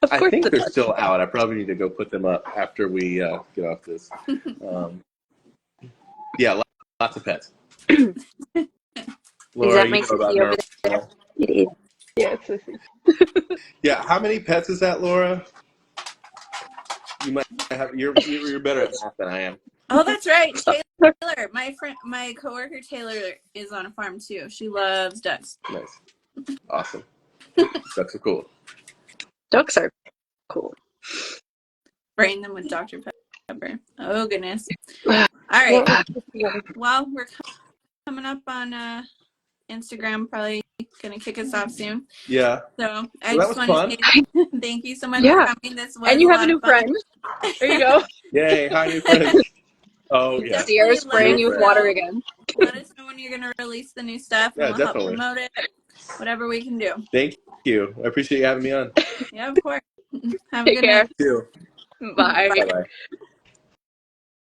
Of I course think the they're ducks. still out. I probably need to go put them up after we get off this. Yeah, lots of pets. Laura, that you makes know it about see over Nermal. It is. Yeah, it's a Yeah, how many pets is that, Laura? You might have. You're better at math than I am. Oh, that's right. Taylor, my coworker Taylor is on a farm too. She loves ducks. Nice, awesome. Ducks are cool. Ducks are cool. Spraying them with Dr. Pepper. Oh goodness. All right. Well, we're coming up on Instagram. Probably gonna kick us off soon. Yeah. So I Well, just that want was to say thank you so much Yeah. for coming. This was And you a have a lot new of fun. friend. There you go. Yay! Hi, new friends. Oh yeah. Definitely Sierra's let spraying us you with know. water again. Let us know when you're gonna release the new stuff, and Yeah, we'll definitely. help promote it. Whatever we can do. Thank you. I appreciate you having me on. Yeah, of course. Have a Take good care. night. Too. Bye. Bye bye.